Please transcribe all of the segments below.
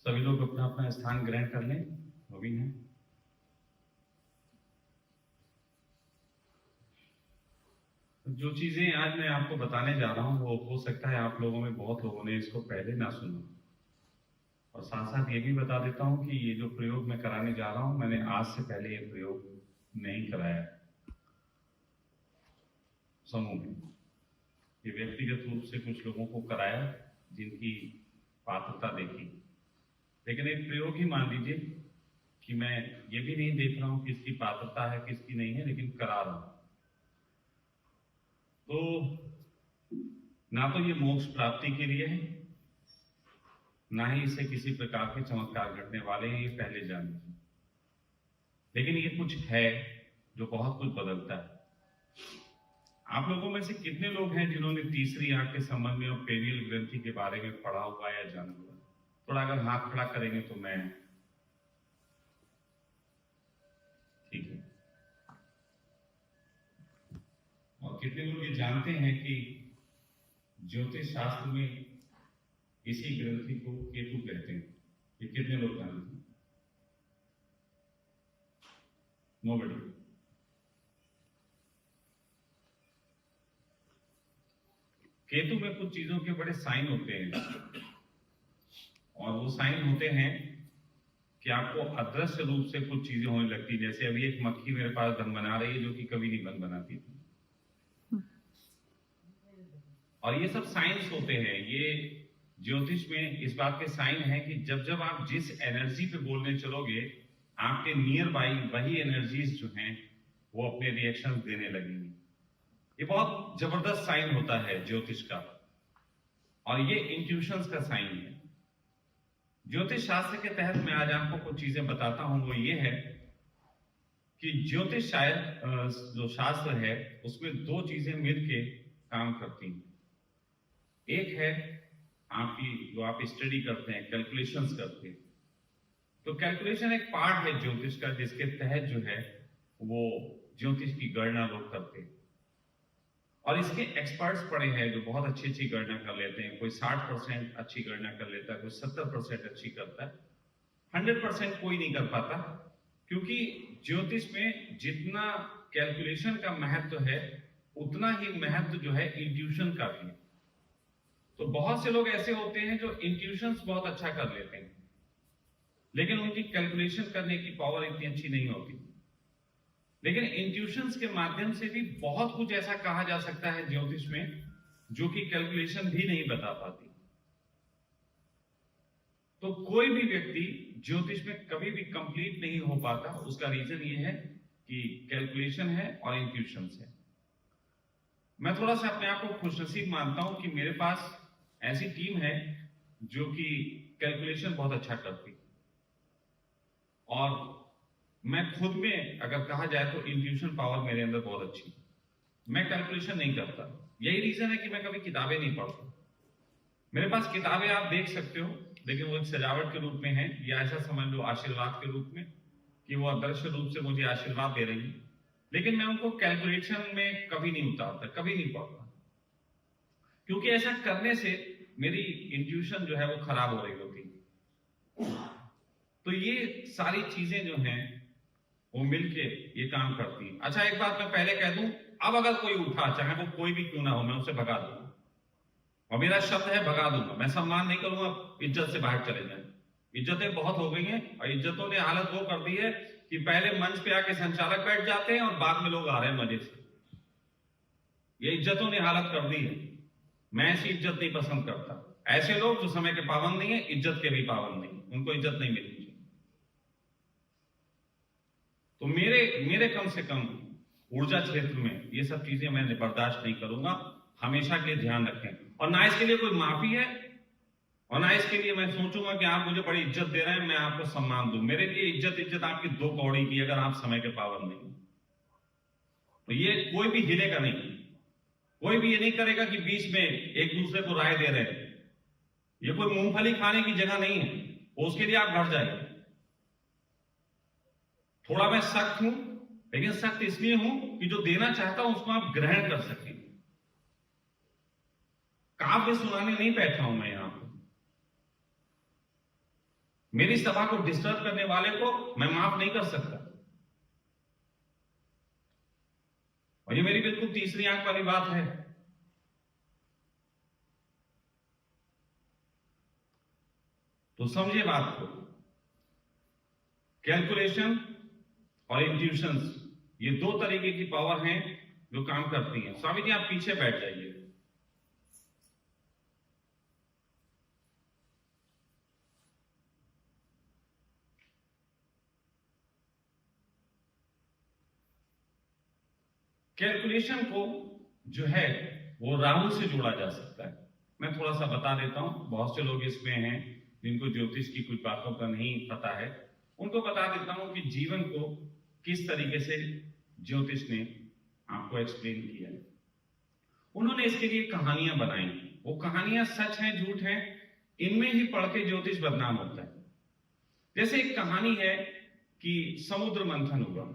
सभी लोग अपना अपना स्थान ग्रहण कर लें। नवीन है। जो चीजें आज मैं आपको बताने जा रहा हूं वो हो सकता है आप लोगों में बहुत लोगों ने इसको पहले ना सुना। और साथ साथ ये भी बता देता हूं कि ये जो प्रयोग मैं कराने जा रहा हूं मैंने आज से पहले ये प्रयोग नहीं कराया समूह में। ये व्यक्तिगत रूप से कुछ लोगों को कराया जिनकी पात्रता देखी, लेकिन एक प्रयोग ही मान लीजिए कि मैं ये भी नहीं देख रहा हूं किसकी पात्रता है किसकी नहीं है, लेकिन करा रहा हूं। तो ना तो ये मोक्ष प्राप्ति के लिए है, ना ही इससे किसी प्रकार के चमत्कार घटने वाले हैं, ये पहले जान लीजिए। लेकिन ये कुछ है जो बहुत कुछ बदलता है। आप लोगों में से कितने लोग हैं जिन्होंने तीसरी आंख के संबंध में और पेनियल ग्रंथि के बारे में पढ़ा हुआ या जाना हुआ? थोड़ा अगर हाथ खड़ा करेंगे तो मैं ठीक है। और कितने लोग ये जानते हैं कि ज्योतिष शास्त्र में इसी ग्रंथि को केतु कहते हैं? ये कितने लोग जानते हैं? नोबडी। केतु में कुछ चीजों के बड़े साइन होते हैं, और वो साइन होते हैं कि आपको अदृश्य रूप से कुछ चीजें होने लगती। जैसे अभी एक मक्खी मेरे पास बन बना रही है जो कि कभी नहीं बन बनाती थी। और ये सब साइंस होते हैं। ये ज्योतिष में इस बात के साइन है कि जब जब आप जिस एनर्जी पे बोलने चलोगे, आपके नियर बाई वही एनर्जीज जो हैं वो अपने रिएक्शन देने लगेंगी। ये बहुत जबरदस्त साइन होता है ज्योतिष का, और ये इंट्यूशंस का साइन है। ज्योतिष शास्त्र के तहत मैं आज आपको कुछ चीजें बताता हूं। वो ये है कि ज्योतिष शायद जो शास्त्र है उसमें दो चीजें मिलके काम करती हैं। एक है आपकी जो आप स्टडी करते हैं, कैलकुलेशंस करते हैं। तो कैलकुलेशन एक पार्ट है ज्योतिष का जिसके तहत जो है वो ज्योतिष की गणना लोग करते हैं। और इसके एक्सपर्ट्स पड़े हैं जो बहुत अच्छी अच्छी गणना कर लेते हैं। कोई 60% अच्छी गणना कर लेता है, कोई 70% अच्छी करता है। 100% कोई नहीं कर पाता, क्योंकि ज्योतिष में जितना कैलकुलेशन का महत्व है उतना ही महत्व जो है इंट्यूशन का भी है। तो बहुत से लोग ऐसे होते हैं जो इंट्यूशंस बहुत अच्छा कर लेते हैं, लेकिन उनकी कैलकुलेशन करने की पावर इतनी अच्छी नहीं होती। लेकिन इंट्यूशंस के माध्यम से भी बहुत कुछ ऐसा कहा जा सकता है ज्योतिष में जो कि कैलकुलेशन भी नहीं बता पाती। तो कोई भी व्यक्ति ज्योतिष में कभी भी कंप्लीट नहीं हो पाता। उसका रीजन ये है कि कैलकुलेशन है और इंट्यूशंस है। मैं थोड़ा सा अपने आप को खुशनसीब मानता हूं कि मेरे पास ऐसी टीम है जो कि कैलकुलेशन बहुत अच्छा करती, और मैं खुद में अगर कहा जाए तो इंट्यूशन पावर मेरे अंदर बहुत अच्छी। मैं कैलकुलेशन नहीं करता। यही रीजन है कि मैं कभी किताबें नहीं पढ़ता। मेरे पास किताबें आप देख सकते हो, लेकिन वो एक सजावट के रूप में है, या ऐसा समझ लो आशीर्वाद के रूप में कि वो अदृश्य रूप से मुझे आशीर्वाद दे रही है। लेकिन मैं उनको कैलकुलेशन में कभी नहीं उतारता, कभी नहीं पढ़ता, क्योंकि ऐसा करने से मेरी इंट्यूशन जो है वो खराब हो रही होती। तो ये सारी चीजें जो हैं वो मिलके ये काम करती हैं। अच्छा, एक बात मैं पहले कह दूं, अब अगर कोई उठा, चाहे वो कोई भी क्यों ना हो, मैं उसे भगा दूंगा। और मेरा शब्द है भगा दूंगा। मैं सम्मान नहीं करूंगा इज्जत से बाहर चले जाए। इज्जतें बहुत हो गई हैं, और इज्जतों ने हालत वो कर दी है कि पहले मंच पे आके संचालक बैठ जाते हैं और बाद में लोग आ रहे हैं मजे से। ये इज्जतों ने हालत कर दी है। मैं ऐसी इज्जत नहीं पसंद करता। ऐसे लोग जो समय के पाबंद नहीं है, इज्जत के भी पाबंद नहीं, उनको इज्जत नहीं मिलनी चाहिए। तो मेरे कम से कम ऊर्जा क्षेत्र में ये सब चीजें मैं बर्दाश्त नहीं करूंगा। हमेशा के लिए ध्यान रखें, और ना इसके लिए कोई माफी है, और ना इसके लिए मैं सोचूंगा कि आप मुझे बड़ी इज्जत दे रहे हैं, मैं आपको सम्मान दूं। मेरे लिए इज्जत आपकी दो कौड़ी की, अगर आप समय के पाबंद नहीं। तो ये कोई भी हिलेगा नहीं। कोई भी ये नहीं करेगा कि बीच में एक दूसरे को राय दे रहे हैं। ये कोई मूंगफली खाने की जगह नहीं है, उसके लिए आप घर जाइए। थोड़ा मैं सख्त हूं, लेकिन सख्त इसलिए हूं कि जो देना चाहता हूं उसको आप ग्रहण कर सकें। काव्य सुनाने नहीं बैठा हूं मैं यहां पर। मेरी सभा को डिस्टर्ब करने वाले को मैं माफ नहीं कर सकता। और ये मेरी बिल्कुल तीसरी आंख वाली बात है। तो समझिए बात को, कैलकुलेशन और इंट्यूशंस, ये दो तरीके की पावर हैं जो काम करती हैं। स्वामी जी आप पीछे बैठ जाइए। कैलकुलेशन को जो है वो राहु से जोड़ा जा सकता है। मैं थोड़ा सा बता देता हूं, बहुत से लोग इसमें हैं जिनको ज्योतिष की कुछ बातों का नहीं पता है, उनको बता देता हूं कि जीवन को किस तरीके से ज्योतिष ने आपको एक्सप्लेन किया है। उन्होंने इसके लिए कहानियां बनाई, वो कहानियां सच हैं झूठ हैं, इनमें ही पढ़ के ज्योतिष बदनाम होता है। जैसे एक कहानी है कि समुद्र मंथन हुआ,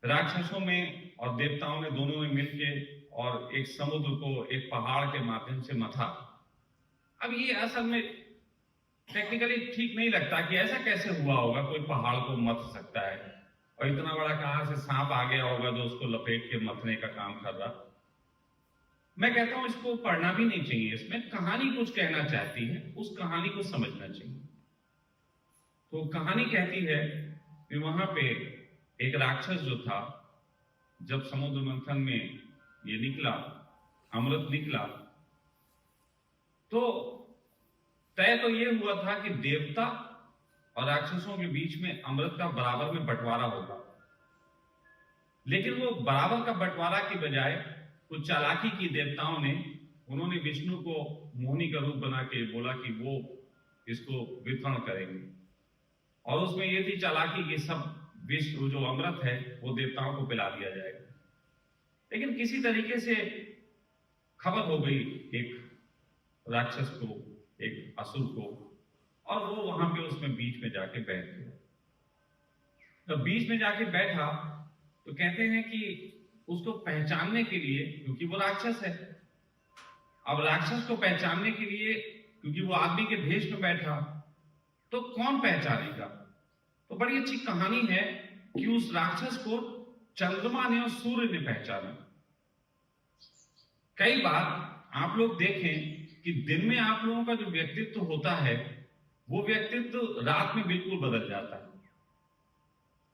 राक्षसों में और देवताओं ने दोनों ने मिलकर और एक समुद्र को एक पहाड़ के माध्यम से मथा। अब ये असल में टेक्निकली ठीक नहीं लगता कि ऐसा कैसे हुआ होगा, कोई पहाड़ को मथ सकता है, और इतना बड़ा कहां से सांप आ गया होगा जो उसको लपेट के मथने का काम कर रहा। मैं कहता हूं इसको पढ़ना भी नहीं चाहिए, इसमें कहानी कुछ कहना चाहती है, उस कहानी को समझना चाहिए। तो कहानी कहती है कि वहां पे एक राक्षस जो था, जब समुद्र मंथन में ये निकला, अमृत निकला, तो तय तो ये हुआ था कि देवता और राक्षसों के बीच में अमृत का बराबर में बंटवारा होगा। लेकिन वो बराबर का बंटवारा की बजाय कुछ चालाकी की देवताओं ने, उन्होंने विष्णु को मोहिनी का रूप बना के बोला कि वो इसको वितरण करेंगे, और उसमें ये थी चालाकी कि सब विष्णु जो अमृत है वो देवताओं को पिला दिया जाएगा। लेकिन किसी तरीके से खबर हो गई एक राक्षस को, एक असुर को, और वो वहां पे उसमें बीच में जाके बैठ गया। तो बीच में जाके बैठा तो कहते हैं कि उसको पहचानने के लिए, क्योंकि वो राक्षस है, अब राक्षस को पहचानने के लिए, क्योंकि वो आदमी के भेष में बैठा, तो कौन पहचानेगा। तो बड़ी अच्छी कहानी है कि उस राक्षस को चंद्रमा ने और सूर्य ने पहचाना। कई बार आप लोग देखें कि दिन में आप लोगों का जो व्यक्तित्व होता है वो व्यक्तित्व रात में बिल्कुल बदल जाता है।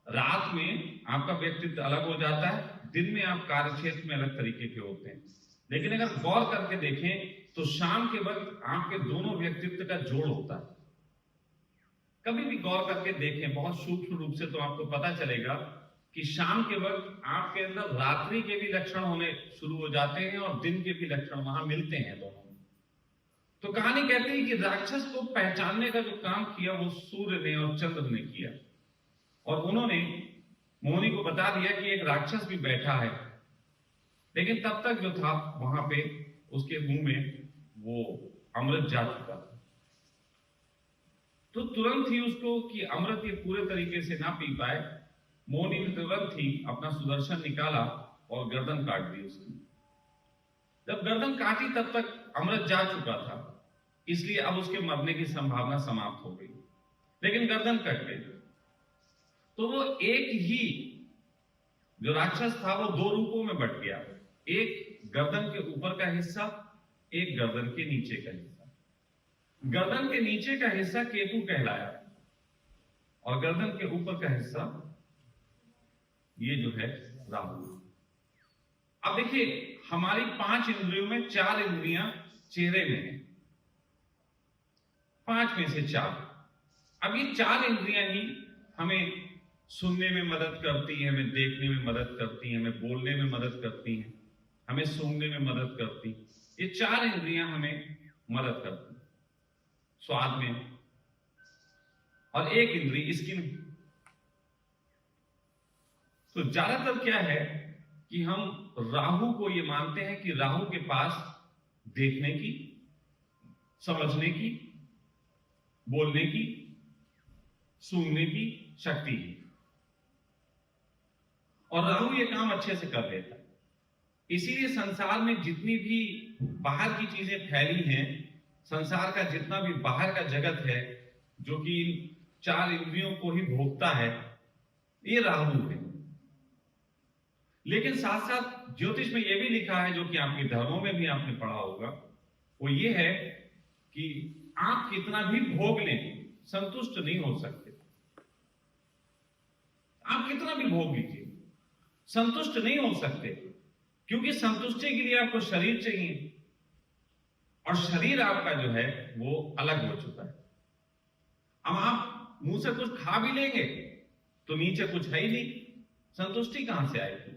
रात में आपका व्यक्तित्व अलग हो जाता है, दिन में आप कार्य क्षेत्र में अलग तरीके के होते हैं। लेकिन अगर गौर करके देखें तो शाम के वक्त आपके दोनों व्यक्तित्व का जोड़ होता है। कभी भी गौर करके देखें बहुत सूक्ष्म रूप से, तो आपको पता चलेगा कि शाम के वक्त आपके अंदर रात्रि के भी लक्षण होने शुरू हो जाते हैं और दिन के भी लक्षण वहां मिलते हैं दोनों। तो कहानी कहती है कि राक्षस को पहचानने का जो काम किया वो सूर्य ने और चंद्र ने किया, और उन्होंने मोहिनी को बता दिया कि एक राक्षस भी बैठा है। लेकिन तब तक जो था वहां पे उसके मुंह में वो अमृत जा चुका था। तो तुरंत ही उसको कि अमृत ये पूरे तरीके से ना पी पाए, मोहिनी ने तुरंत ही अपना सुदर्शन निकाला और गर्दन काट दी उसकी। जब गर्दन काटी तब तक अमृत जा चुका था, इसलिए अब उसके मरने की संभावना समाप्त हो गई। लेकिन गर्दन कट गई तो वो एक ही जो राक्षस था वो दो रूपों में बट गया, एक गर्दन के ऊपर का हिस्सा, एक गर्दन के नीचे का हिस्सा। गर्दन के नीचे का हिस्सा केतु कहलाया और गर्दन के ऊपर का हिस्सा ये जो है राहु। अब देखिए हमारी 5 इंद्रियों में 4 इंद्रियां चेहरे में है, 5 में से 4। अब ये 4 इंद्रियां ही हमें सुनने में मदद करती हैं, हमें देखने में मदद करती हैं, हमें बोलने में मदद करती हैं, हमें सूंघने में मदद करती। ये 4 इंद्रियां हमें मदद करती, स्वाद में, और एक इंद्री स्किन। तो ज्यादातर क्या है कि हम राहु को ये मानते हैं कि राहु के पास देखने की, समझने की, बोलने की, सूंघने की शक्ति है, और राहु ये काम अच्छे से कर देता है। इसीलिए संसार में जितनी भी बाहर की चीजें फैली हैं, संसार का जितना भी बाहर का जगत है, जो कि इन 4 इंद्रियों को ही भोगता है, ये राहु है। लेकिन साथ साथ ज्योतिष में यह भी लिखा है, जो कि आपके धर्मों में भी आपने पढ़ा होगा, वो ये है कि आप कितना भी भोग लें, संतुष्ट नहीं हो सकते। आप कितना भी भोग लीजिए, संतुष्ट नहीं हो सकते, क्योंकि संतुष्टि के लिए आपको शरीर चाहिए, और शरीर आपका जो है वो अलग हो चुका है। अब आप मुंह से कुछ खा भी लेंगे तो नीचे कुछ है ही नहीं, संतुष्टि कहां से आएगी?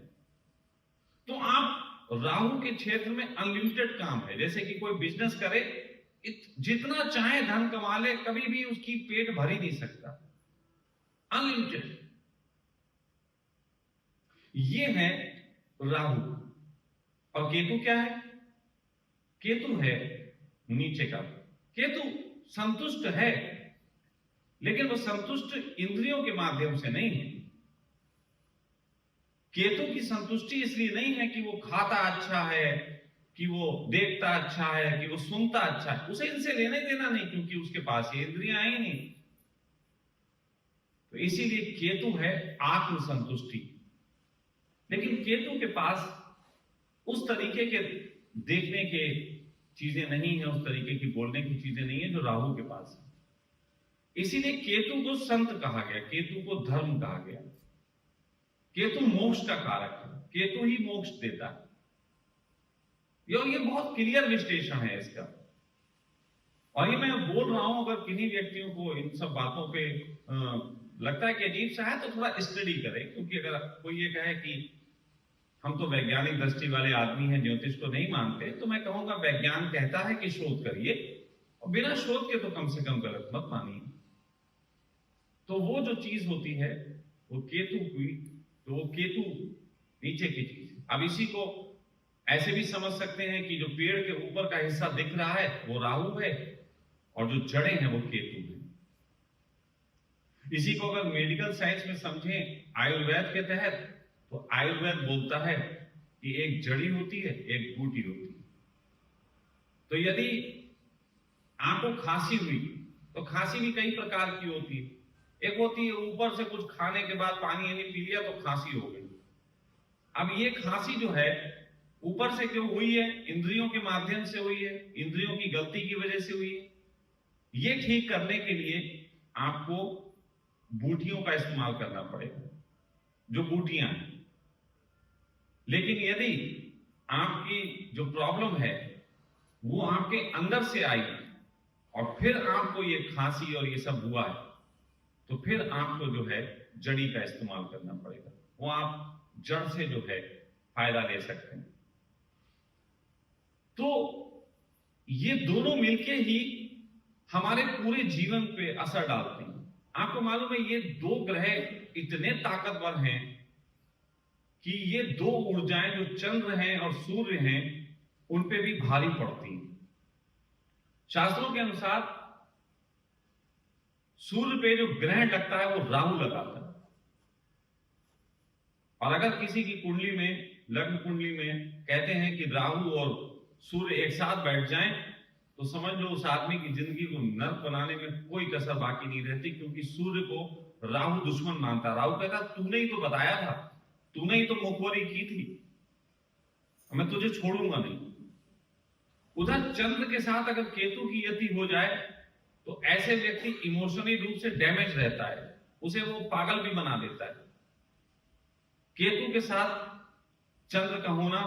तो आप राहु के क्षेत्र में अनलिमिटेड काम है। जैसे कि कोई बिजनेस करे, जितना चाहे धन कमा ले, कभी भी उसकी पेट भर ही नहीं सकता, अनलिमिटेड। ये है राहु। और केतु क्या है? केतु है नीचे का। केतु संतुष्ट है, लेकिन वो संतुष्ट इंद्रियों के माध्यम से नहीं है। केतु की संतुष्टि इसलिए नहीं है कि वो खाता अच्छा है, कि वो देखता अच्छा है, कि वो सुनता अच्छा है, उसे इनसे लेने देना नहीं, क्योंकि उसके पास ये इंद्रियां ही नहीं। तो इसीलिए केतु है आत्मसंतुष्टि। लेकिन केतु के पास उस तरीके के देखने के चीजें नहीं है, उस तरीके की बोलने की चीजें नहीं है जो राहु के पास है। इसीलिए केतु को संत कहा गया, केतु को धर्म कहा गया। केतु मोक्ष का कारक है, केतु ही मोक्ष देता है। ये बहुत क्लियर विश्लेषण है इसका। और ये मैं बोल रहा हूं, अगर किन्हीं व्यक्तियों को इन सब बातों पे लगता है कि अजीब सा है, तो थोड़ा स्टडी करें। क्योंकि अगर कोई ये कहे कि हम तो वैज्ञानिक दृष्टि वाले आदमी हैं, ज्योतिष को नहीं मानते, तो मैं कहूंगा वैज्ञान कहता है कि शोध करिए, और बिना शोध के तो कम से कम गलत मत मानिए। तो वो जो चीज होती है वो केतु हुई, तो वो केतु नीचे की चीज। अब इसी को ऐसे भी समझ सकते हैं कि जो पेड़ के ऊपर का हिस्सा दिख रहा है वो राहु है, और जो जड़ें हैं वो केतु है। इसी को अगर मेडिकल साइंस में समझें, आयुर्वेद के तहत, तो आयुर्वेद बोलता है कि एक जड़ी होती है, एक बूटी होती है। तो यदि आपको खांसी हुई, तो खांसी भी कई प्रकार की होती है। एक होती है ऊपर से कुछ खाने के बाद पानी यानी पी लिया तो खांसी हो गई। अब ये खांसी जो है ऊपर से क्यों हुई है? इंद्रियों के माध्यम से हुई है, इंद्रियों की गलती की वजह से हुई है। ये ठीक करने के लिए आपको बूटियों का इस्तेमाल करना पड़ेगा, जो बूटियां हैं। लेकिन यदि आपकी जो प्रॉब्लम है वो आपके अंदर से आई और फिर आपको ये खांसी और ये सब हुआ है, तो फिर आपको जो है जड़ी का इस्तेमाल करना पड़ेगा। वो आप जड़ से जो है फायदा ले सकते हैं। तो ये दोनों मिलके ही हमारे पूरे जीवन पे असर डालते हैं। आपको मालूम है ये दो ग्रह इतने ताकतवर हैं कि ये दो ऊर्जाएं जो चंद्र हैं और सूर्य हैं उन पे भी भारी पड़ती हैं। शास्त्रों के अनुसार सूर्य पे जो ग्रहण लगता है वो राहु लगाता है। और अगर किसी की कुंडली में, लग्न कुंडली में कहते हैं कि राहु और सूर्य एक साथ बैठ जाएं, तो समझ लो उस आदमी की जिंदगी को नर्क बनाने में कोई कसर बाकी नहीं रहती, क्योंकि सूर्य को राहु दुश्मन मानता। राहु कहता तूने ही तो बताया था, तूने ही तो मुखबरी की थी, मैं तुझे छोड़ूंगा नहीं। उधर चंद्र के साथ अगर केतु की यति हो जाए तो ऐसे व्यक्ति इमोशनली रूप से डैमेज रहता है, उसे वो पागल भी बना देता है। केतु के साथ चंद्र का होना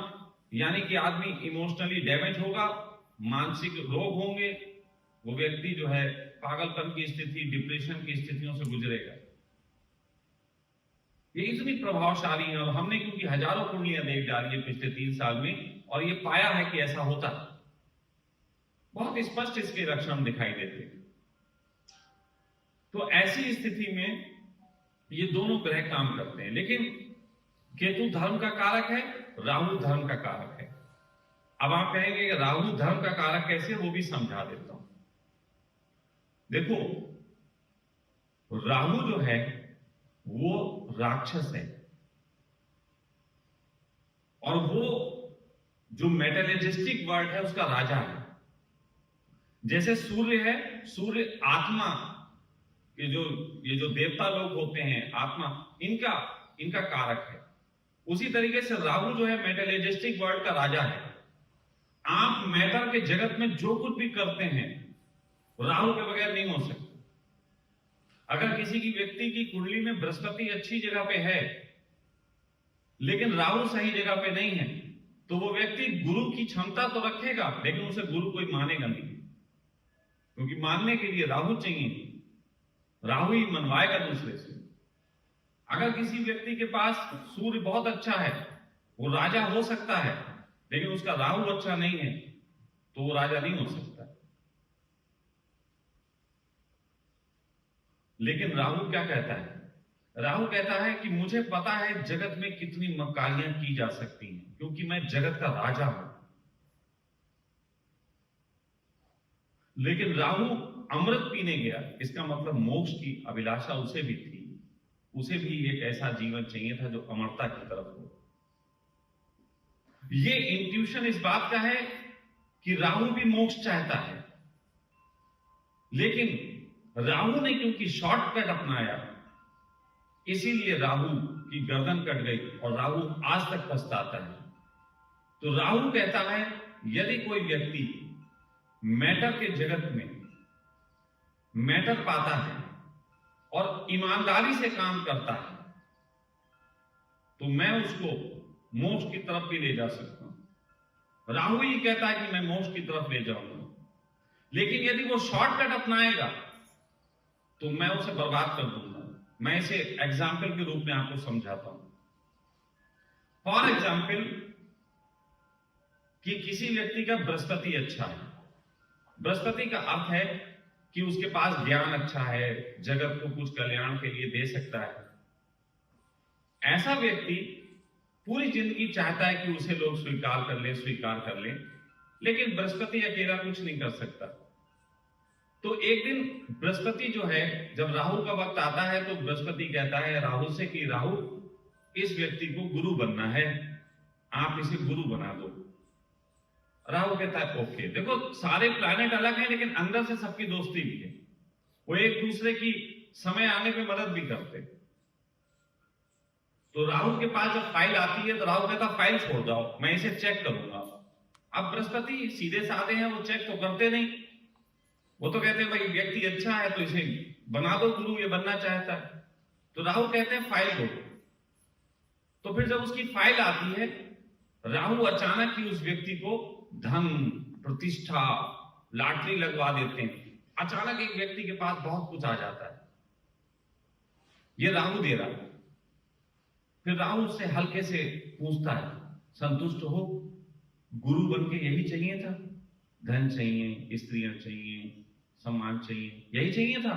यानी कि आदमी इमोशनली डैमेज होगा, मानसिक रोग होंगे, वो व्यक्ति जो है पागलपन की स्थिति, डिप्रेशन की स्थितियों से गुजरेगा। ये इतनी प्रभावशाली है। और हमने क्योंकि हजारों कुंडलियां देख डाली है पिछले 3 साल में, और ये पाया है कि ऐसा होता है। बहुत स्पष्ट इसके लक्षण दिखाई देते हैं। तो ऐसी स्थिति में ये दोनों ग्रह काम करते हैं। लेकिन केतु धर्म का कारक है, राहु धर्म का कारक है। अब आप कहेंगे कि राहु धर्म का कारक कैसे, वो भी समझा देता हूं। देखो, राहु जो है वो राक्षस है, और वो जो मेटेरियलिस्टिक वर्ल्ड है उसका राजा है। जैसे सूर्य है, सूर्य आत्मा ये जो देवता लोग होते हैं, आत्मा, इनका इनका कारक है। उसी तरीके से राहु जो है मेटेरियलिस्टिक वर्ल्ड का राजा है। आप मैटर के जगत में जो कुछ भी करते हैं राहु के बगैर नहीं हो सकता। अगर किसी की व्यक्ति की कुंडली में बृहस्पति अच्छी जगह पे है लेकिन राहु सही जगह पे नहीं है, तो वो व्यक्ति गुरु की क्षमता तो रखेगा लेकिन उसे गुरु कोई मानेगा नहीं, क्योंकि मानने के लिए राहु चाहिए। राहु ही मनवाएगा दूसरे से। अगर किसी व्यक्ति के पास सूर्य बहुत अच्छा है, वो राजा हो सकता है, लेकिन उसका राहु अच्छा नहीं है तो वो राजा नहीं हो सकता। लेकिन राहु क्या कहता है? राहु कहता है कि मुझे पता है जगत में कितनी मक्कारियां की जा सकती हैं, क्योंकि मैं जगत का राजा हूं। लेकिन राहु अमृत पीने गया, इसका मतलब मोक्ष की अभिलाषा उसे भी थी। उसे भी एक ऐसा जीवन चाहिए था जो अमरता की तरफ हो। ये इंट्यूशन इस बात का है कि राहु भी मोक्ष चाहता है, लेकिन राहु ने क्योंकि शॉर्टकट अपनाया, इसीलिए राहु की गर्दन कट गई और राहु आज तक पछताता है। तो राहु कहता है यदि कोई व्यक्ति मैटर के जगत में मैटर पाता है और ईमानदारी से काम करता है, तो मैं उसको मोक्ष की तरफ भी ले जा सकता हूं। राहु ही कहता है कि मैं मोक्ष की तरफ ले जाऊंगा। लेकिन यदि वो शॉर्टकट अपनाएगा तो मैं उसे बर्बाद कर दूंगा। मैं इसे एग्जाम्पल के रूप में आपको समझाता हूं। फॉर एग्जाम्पल कि किसी व्यक्ति का बृहस्पति अच्छा है। बृहस्पति का अर्थ है कि उसके पास ज्ञान अच्छा है, जगत को कुछ कल्याण के लिए दे सकता है। ऐसा व्यक्ति पूरी जिंदगी चाहता है कि उसे लोग स्वीकार कर ले, लेकिन बृहस्पति अकेला कुछ नहीं कर सकता। तो एक दिन बृहस्पति जो है, जब राहु का वक्त आता है तो बृहस्पति कहता है राहु से कि राहु, इस व्यक्ति को गुरु बनना है, आप इसे गुरु बना दो। राहु कहता है ओके। देखो सारे प्लैनेट अलग हैं लेकिन अंदर से सबकी दोस्ती भी है। वो एक दूसरे की समय आने पे मदद भी करते। तो राहु के पास जब फाइल आती है तो राहु कहता फाइल छोड़ जाओ, मैं इसे चेक करूंगा। अब बृहस्पति सीधे साधे हैं, वो चेक तो करते नहीं। वो तो कहते हैं भाई व्यक्ति अच्छा है तो इसे बना दो गुरु, ये बनना चाहता है। तो राहु कहते हैं फाइल दो। तो फिर जब उसकी फाइल आती है, राहु अचानक ही उस व्यक्ति को धन, प्रतिष्ठा, लॉटरी लगवा देते हैं। अचानक एक व्यक्ति के पास बहुत कुछ आ जाता है, ये राहु दे रहा है। फिर राहु उससे हल्के से पूछता है, संतुष्ट हो? गुरु बन के यही चाहिए था? धन चाहिए, स्त्रियां चाहिए, सम्मान चाहिए, यही चाहिए था?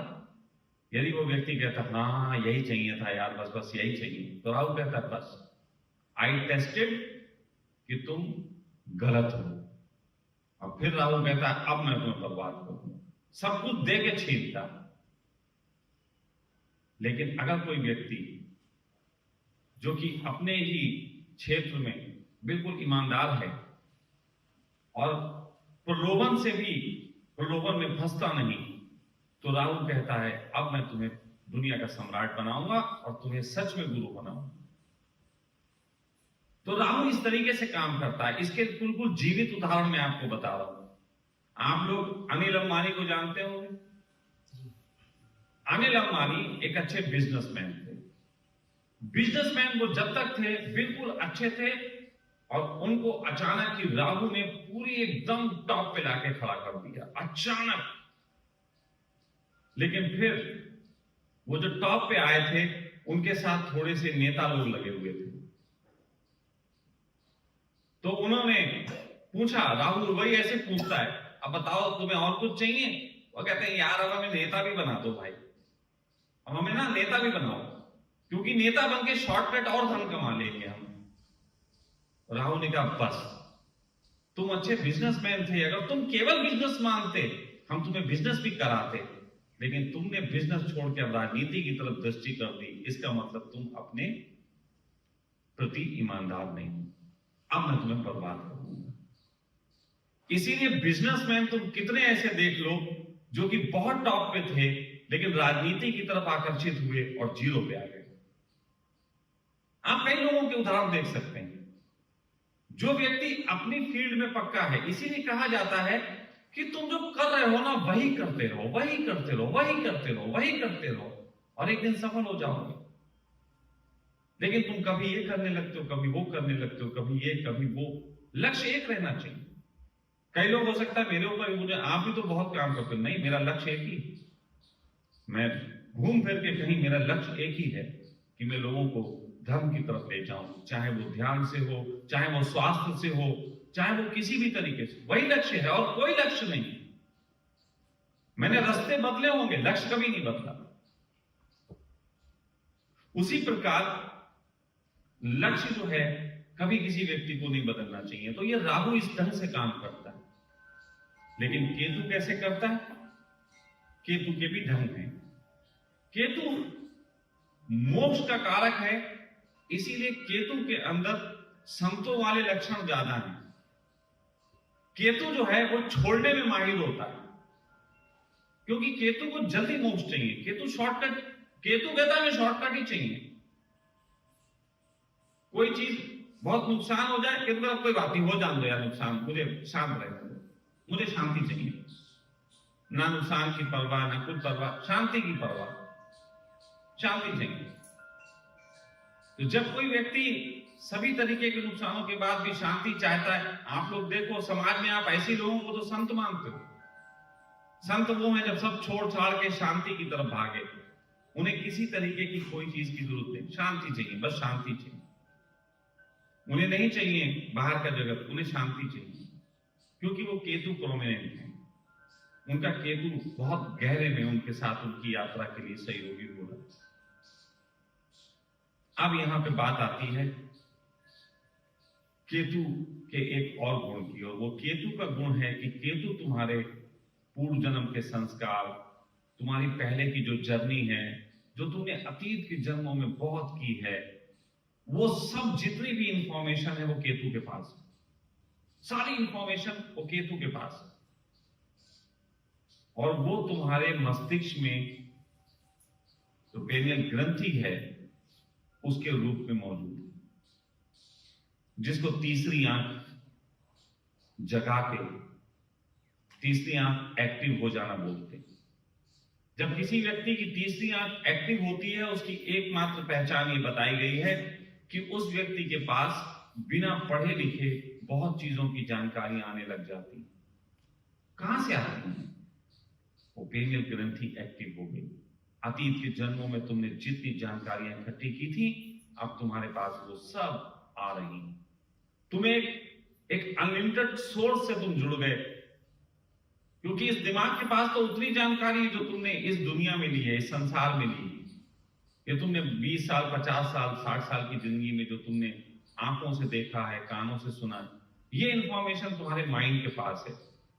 यदि वो व्यक्ति कहता हाँ यही चाहिए था यार, बस बस यही चाहिए, तो राहु कहता बस आई टेस्टेड कि तुम गलत हो। और फिर राहु कहता है अब मैं तुम्हें बर्बाद करूंगा। सब कुछ दे के छीनता। लेकिन अगर कोई व्यक्ति जो कि अपने ही क्षेत्र में बिल्कुल ईमानदार है और प्रलोभन में फंसता नहीं, तो राहु कहता है अब मैं तुम्हें दुनिया का सम्राट बनाऊंगा और तुम्हें सच में गुरु बनाऊंगा। तो राहु इस तरीके से काम करता है। इसके बिल्कुल जीवित उदाहरण मैं आपको बता रहा हूं। आप लोग अनिल अंबानी को जानते होंगे। अनिल अंबानी एक अच्छे बिजनेसमैन थे। बिजनेसमैन वो जब तक थे बिल्कुल अच्छे थे, और उनको अचानक ही राहु ने पूरी एकदम टॉप पे लाके खड़ा कर दिया, अचानक। लेकिन फिर वो जो टॉप पे आए थे उनके साथ थोड़े से नेता लोग लगे हुए थे। तो उन्होंने पूछा, राहु वही ऐसे पूछता है, अब बताओ तुम्हें और कुछ चाहिए? वो कहते हैं यार अब हमें नेता भी बना दो भाई, अब हमें ना नेता भी बनाओ, क्योंकि नेता बन के शॉर्टकट और धन कमा लेंगे हम। राहु ने कहा बस, तुम अच्छे बिजनेसमैन थे, अगर तुम केवल बिजनेस मानते हम तुम्हें बिजनेस भी कराते, लेकिन तुमने बिजनेस छोड़ के अब राजनीति की तरफ दृष्टि कर दी। इसका मतलब तुम अपने प्रति ईमानदार नहीं हो, अब मैं तुम्हें बर्बाद करूंगा। इसीलिए बिजनेसमैन तुम कितने ऐसे देख लो जो कि बहुत टॉप पे थे, लेकिन राजनीति की तरफ आकर्षित हुए और जीरो पे आ गए। आप कई लोगों के उदाहरण देख सकते हैं। जो व्यक्ति अपनी फील्ड में पक्का है, इसीलिए कहा जाता है कि तुम जो कर रहे हो ना, वही करते रहो, वही करते रहो, वही करते रहो, वही करते रहो, और एक दिन सफल हो जाओगे। लेकिन तुम कभी ये करने लगते हो, कभी वो करने लगते हो, कभी ये कभी वो। लक्ष्य एक रहना चाहिए। कई लोग हो सकता है मेरे ऊपर मुझे, आप भी तो बहुत काम करते हो। नहीं, मेरा लक्ष्य एक ही, मैं घूम फिर के कहीं, मेरा लक्ष्य एक ही है कि मैं लोगों को धर्म की तरफ ले जाऊं, चाहे वो ध्यान से हो, चाहे वो स्वास्थ्य से हो, चाहे वो किसी भी तरीके से। वही लक्ष्य है और कोई लक्ष्य नहीं। मैंने रास्ते बदले होंगे, लक्ष्य कभी नहीं बदला। उसी प्रकार लक्ष्य जो है कभी किसी व्यक्ति को नहीं बदलना चाहिए। तो ये राहु इस ढंग से काम करता है। लेकिन केतु कैसे करता है? केतु के भी ढंग हैं। केतु मोक्ष का कारक है, इसीलिए केतु के अंदर संतों वाले लक्षण ज्यादा हैं। केतु जो है वो छोड़ने में माहिर होता है, क्योंकि केतु को जल्दी मोक्ष चाहिए। केतु शॉर्टकट, केतु कहता है मैं शॉर्टकट ही चाहिए। कोई चीज बहुत नुकसान हो जाए, केतु कहता कोई बात नहीं, हो जान दो यार नुकसान, मुझे शांत रहने दो, मुझे शांति चाहिए। ना नुकसान की परवाह, ना कुछ परवाह, शांति की परवाह, शांति चाहिए। तो जब कोई व्यक्ति सभी तरीके के नुकसानों के बाद भी शांति चाहता है, आप लोग देखो समाज में आप ऐसे लोगों को तो संत मानते हो। संत वो है जब सब छोड़ छाड़ के शांति की तरफ भागे। उन्हें किसी तरीके की कोई चीज की जरूरत नहीं, शांति चाहिए, बस शांति चाहिए। उन्हें नहीं चाहिए बाहर का जगत, उन्हें शांति चाहिए, क्योंकि वो केतु प्रोमिनेंट है। उनका केतु बहुत गहरे में उनके साथ उनकी यात्रा के लिए सहयोगी हो रहा है। अब यहां पे बात आती है केतु के एक और गुण की, और वो केतु का गुण है कि केतु तुम्हारे पूर्व जन्म के संस्कार, तुम्हारी पहले की जो जर्नी है, जो तुमने अतीत के जन्मों में बहुत की है, वो सब जितनी भी इंफॉर्मेशन है वो केतु के पास है। सारी इंफॉर्मेशन वो केतु के पास है, और वो तुम्हारे मस्तिष्क में जो पेनियल ग्रंथि है उसके रूप में मौजूद है, जिसको तीसरी आंख जगा के, तीसरी आंख एक्टिव हो जाना बोलते हैं। जब किसी व्यक्ति की तीसरी आंख एक्टिव होती है, उसकी एकमात्र पहचान ये बताई गई है कि उस व्यक्ति के पास बिना पढ़े लिखे बहुत चीजों की जानकारी आने लग जाती है। कहां से आती है? वो पेनियल ग्रंथि एक्टिव हो गई। अतीत के जन्मों में तुमने जितनी जानकारियां इकट्ठी की थी, अब तुम्हारे पास वो सब आ रही हैं। तुम्हें एक अनलिमिटेड सोर्स से तुम जुड़ गए, क्योंकि इस दिमाग के पास तो उतनी जानकारी जो तुमने इस दुनिया में ली है, इस संसार में ली है। ये तुमने 20 साल, 50 साल, 60 साल की जिंदगी में जो तुमने आंखों से देखा है, कानों से सुना है, ये इंफॉर्मेशन तुम्हारे माइंड के पास है।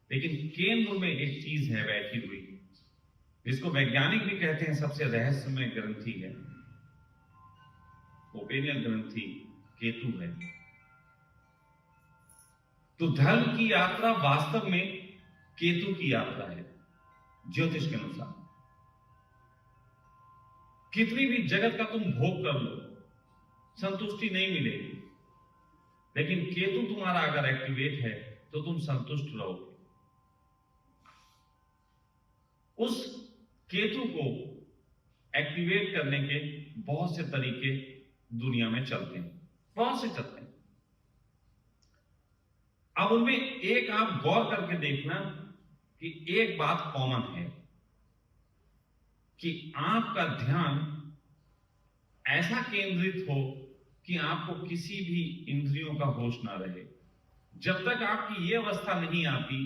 लेकिन केंद्र में एक चीज है बैठी हुई, जिसको वैज्ञानिक भी कहते हैं सबसे रहस्यमय ग्रंथि है, वो पेनियल ग्रंथि केतु है। तो धर्म की यात्रा वास्तव में केतु की यात्रा है ज्योतिष के अनुसार। कितनी भी जगत का तुम भोग कर लो, संतुष्टि नहीं मिलेगी, लेकिन केतु तुम्हारा अगर एक्टिवेट है तो तुम संतुष्ट रहोगे। उस केतु को एक्टिवेट करने के बहुत से तरीके दुनिया में चलते हैं, बहुत से चलते हैं। अब उनमें एक आप गौर करके देखना कि एक बात कॉमन है कि आपका ध्यान ऐसा केंद्रित हो कि आपको किसी भी इंद्रियों का होश ना रहे। जब तक आपकी यह अवस्था नहीं आती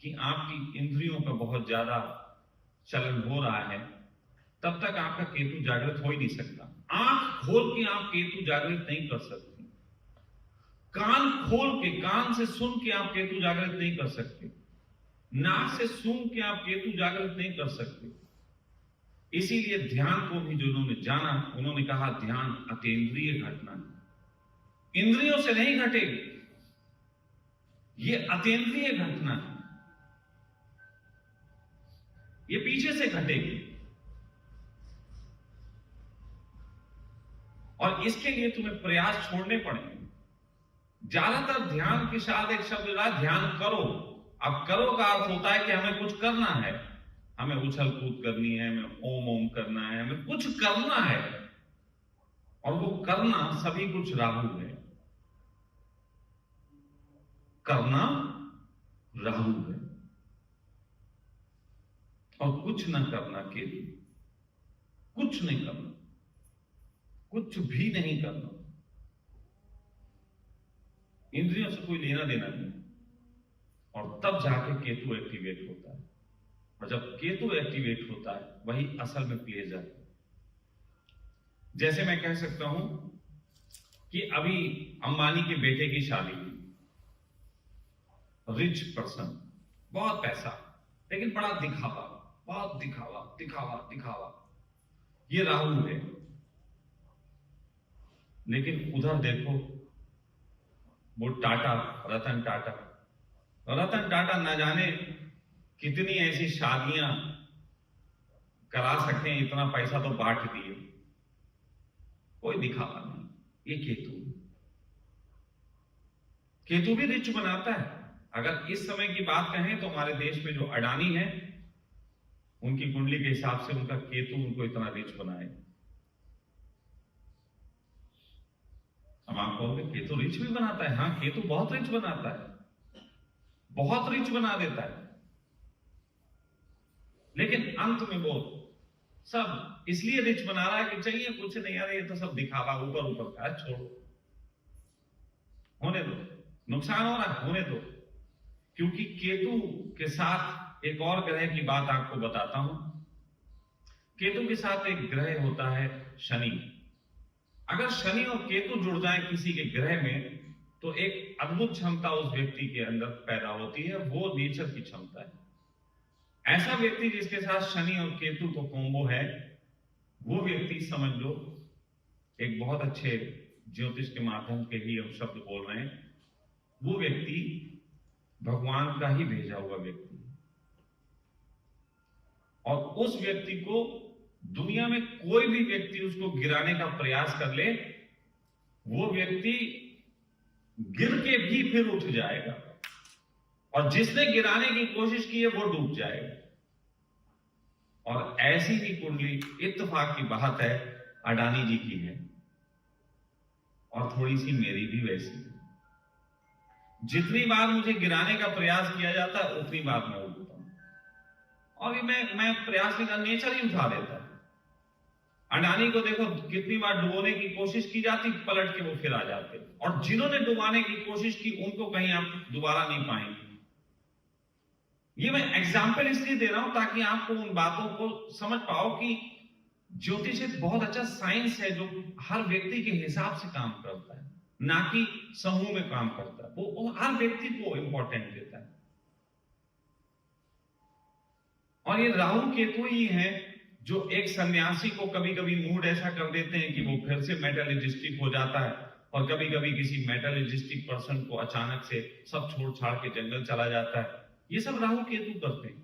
कि आपकी इंद्रियों का बहुत ज्यादा चलन हो रहा है, तब तक आपका केतु जागृत हो ही नहीं सकता। आंख खोल के आप केतु जागृत नहीं कर सकते, कान खोल के, कान से सुन के आप केतु जागृत नहीं कर सकते, नाक से सुन के आप केतु जागृत नहीं कर सकते। इसीलिए ध्यान को भी जो उन्होंने जाना, उन्होंने कहा ध्यान अतीन्द्रिय घटना है, इंद्रियों से नहीं घटेगी, ये अतीन्द्रिय घटना है, ये पीछे से घटेगी। और इसके लिए तुम्हें प्रयास छोड़ने पड़ेंगे। ज्यादातर ध्यान के साथ एक शब्द रहा, ध्यान करो। अब करो का अर्थ होता है कि हमें कुछ करना है, हमें उछल कूद करनी है, हमें ओम ओम करना है, हमें कुछ करना है, और वो करना सभी कुछ राहु है। करना राहु है और कुछ न करना केतु। कुछ नहीं करना, कुछ भी नहीं करना, इंद्रियों से कोई लेना देना नहीं, और तब जाके केतु एक्टिवेट होता है। और जब केतु एक्टिवेट होता है वही असल में प्लेजर है। जैसे मैं कह सकता हूं कि अभी अंबानी के बेटे की शादी हुई, रिच पर्सन, बहुत पैसा, लेकिन बड़ा दिखावा, बहुत दिखावा दिखावा दिखावा, ये राहु है। लेकिन उधर देखो वो टाटा, रतन टाटा न जाने कितनी ऐसी शादियां करा सके, इतना पैसा तो बांट दिए, कोई दिखावा नहीं। ये केतु भी रिच बनाता है। अगर इस समय की बात कहें तो हमारे देश में जो अडानी है, उनकी कुंडली के हिसाब से उनका केतु उनको इतना रिच बनाए। अब आप कहोगे केतु रिच भी बनाता है। हाँ, केतु बहुत रिच बनाता है, बहुत रिच बना देता है, लेकिन अंत में वो सब इसलिए रिच बना रहा है कि चाहिए कुछ नहीं, यार ये तो सब दिखावा, ऊपर ऊपर का, छोड़ो, होने दो, नुकसान हो रहा है, होने दो। क्योंकि केतु के साथ एक और ग्रह की बात आपको बताता हूं। केतु के साथ एक ग्रह होता है शनि। अगर शनि और केतु जुड़ जाए किसी के ग्रह में तो एक अद्भुत क्षमता उस व्यक्ति के अंदर पैदा होती है, वो नेचर की क्षमता है। ऐसा व्यक्ति जिसके साथ शनि और केतु को कॉम्बो है, वो व्यक्ति समझ लो एक बहुत अच्छे ज्योतिष के माध्यम के ही हम शब्द बोल रहे हैं, वो व्यक्ति भगवान का ही भेजा हुआ व्यक्ति। और उस व्यक्ति को दुनिया में कोई भी व्यक्ति उसको गिराने का प्रयास कर ले, वो व्यक्ति गिर के भी फिर उठ जाएगा, और जिसने गिराने की कोशिश की है वो डूब जाएगा। और ऐसी ही कुंडली इत्तेफाक की बात है अडानी जी की है, और थोड़ी सी मेरी भी वैसी है। जितनी बार मुझे गिराने का प्रयास किया जाता है उतनी बार मैं उठता हूं, और मैं प्रयास नहीं कर, नेचर ही उठा देता है। अडानी को देखो कितनी बार डुबोने की कोशिश की जाती, पलट के वो फिर आ जाते, और जिन्होंने डुबाने की कोशिश की उनको कहीं आप दोबारा नहीं पाएंगे। ये मैं एग्जाम्पल इसलिए दे रहा हूं ताकि आपको उन बातों को समझ पाओ कि ज्योतिष एक बहुत अच्छा साइंस है जो हर व्यक्ति के हिसाब से काम करता है, ना कि समूह में काम करता है। वो हर व्यक्ति को इंपॉर्टेंट देता है। और ये राहु केतु ही है जो एक सन्यासी को कभी कभी मूड ऐसा कर देते हैं कि वो फिर से मेटलिस्टिक हो जाता है, और कभी कभी किसी मेटलिस्टिक पर्सन को अचानक से सब छोड़ छाड़ के जंगल चला जाता है। ये सब राहु केतु करते हैं।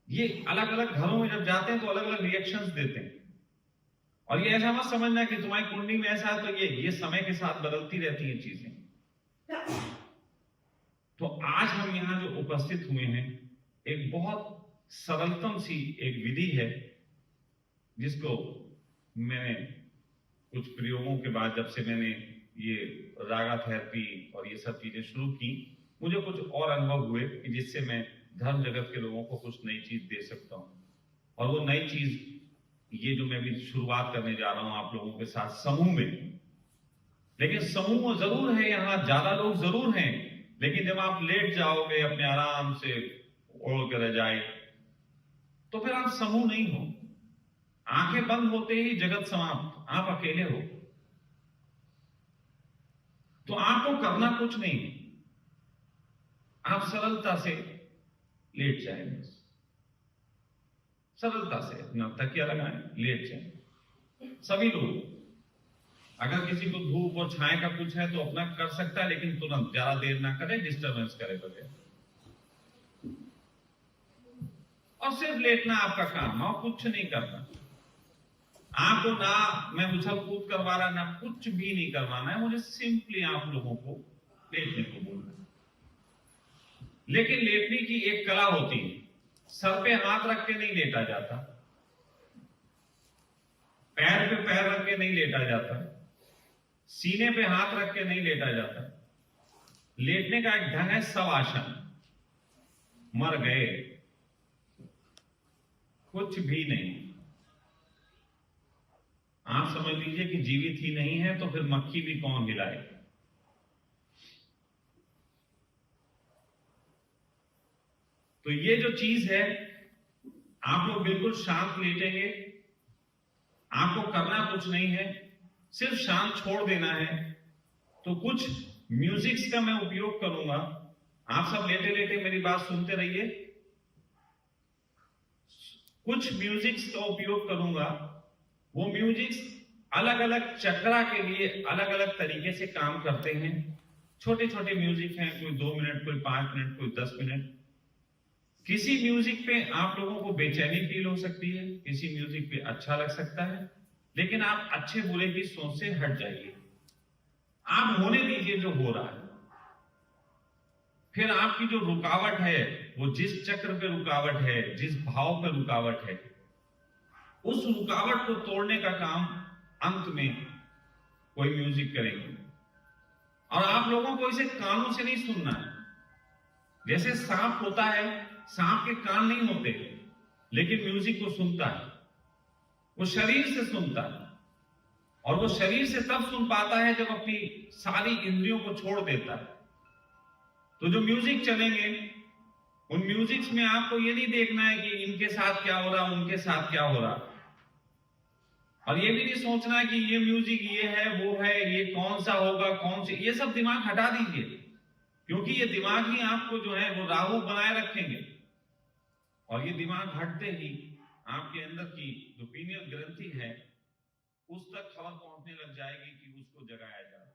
ये अलग अलग घरों में जब जाते हैं तो अलग अलग रिएक्शंस देते हैं। और ये ऐसा मत समझना कि तुम्हारी कुंडली में ऐसा है तो ये समय के साथ बदलती रहती हैं चीजें। तो आज हम यहां जो उपस्थित हुए हैं, एक बहुत सरलतम सी एक विधि है जिसको मैंने कुछ प्रयोगों के बाद, जब से मैंने ये रागा थेरेपी और ये सब चीजें शुरू की, मुझे कुछ और अनुभव हुए कि जिससे मैं धर्म जगत के लोगों को कुछ नई चीज दे सकता हूं। और वो नई चीज ये जो मैं भी शुरुआत करने जा रहा हूं आप लोगों के साथ समूह में। लेकिन समूह जरूर है, यहां ज्यादा लोग जरूर हैं, लेकिन जब आप लेट जाओगे अपने आराम से ओढ़ कर रह जाए तो फिर आप समूह नहीं हो। आंखें बंद होते ही जगत समाप्त, आप अकेले हो। तो आपको करना कुछ नहीं, आप सरलता से लेट जाएंगे, सरलता से अपना तकिया लगाएं, लेट जाएं। सभी लोग, अगर किसी को धूप और छाए का कुछ है तो अपना कर सकता है, लेकिन तुरंत ज्यादा देर ना करे, डिस्टर्बेंस करे बगैर। और सिर्फ लेटना आपका काम है और कुछ नहीं करना। आंख को ना मैं उछल कूद करवा रहा, ना कुछ भी नहीं करवाना है, मुझे सिंपली आप लोगों को लेटने को बोलना है। लेकिन लेटने की एक कला होती है, सर पे हाथ रख के नहीं लेटा जाता, पैर पे पैर रख के नहीं लेटा जाता, सीने पे हाथ रख के नहीं लेटा जाता। लेटने का एक ढंग है शवासन। मर गए, कुछ भी नहीं। आप समझ लीजिए कि जीवित ही नहीं है तो फिर मक्खी भी कौन हिलाए। तो ये जो चीज है, आप लोग बिल्कुल शांत लेटेंगे, आपको करना कुछ नहीं है, सिर्फ शांत छोड़ देना है। तो कुछ म्यूजिक्स का मैं उपयोग करूंगा, आप सब लेटे लेटे मेरी बात सुनते रहिए। कुछ म्यूजिक्स का उपयोग करूंगा, वो म्यूजिक्स अलग अलग चक्रा के लिए अलग अलग तरीके से काम करते हैं। छोटे छोटे म्यूजिक हैं, कोई 2 मिनट, कोई 5 मिनट, कोई 10 मिनट। किसी म्यूजिक पे आप लोगों को बेचैनी फील हो सकती है, किसी म्यूजिक पे अच्छा लग सकता है, लेकिन आप अच्छे बुरे की सोच से हट जाइए, आप होने दीजिए जो हो रहा है। फिर आपकी जो रुकावट है, वो जिस चक्र पे रुकावट है, जिस भाव पे रुकावट है, उस रुकावट को तोड़ने का काम अंत में कोई म्यूजिक करेंगे। और आप लोगों को इसे कानों से नहीं सुनना है। जैसे सांप होता है, सांप के कान नहीं होते, लेकिन म्यूजिक को सुनता है, वो शरीर से सुनता है। और वो शरीर से तब सुन पाता है जब अपनी सारी इंद्रियों को छोड़ देता है। तो जो म्यूजिक चलेंगे, उन म्यूजिक्स में आपको ये नहीं देखना है कि इनके साथ क्या हो रहा, उनके साथ क्या हो रहा, और ये भी नहीं सोचना है कि ये म्यूजिक ये है, वो है, ये कौन सा होगा, कौन से, ये सब दिमाग हटा दीजिए, क्योंकि ये दिमाग ही आपको जो है वो राहु बनाए रखेंगे। और ये दिमाग हटते ही आपके अंदर की जो पीनियल ग्रंथि है, उस तक खबर पहुंचने लग जाएगी कि उसको जगाया जा रहा है।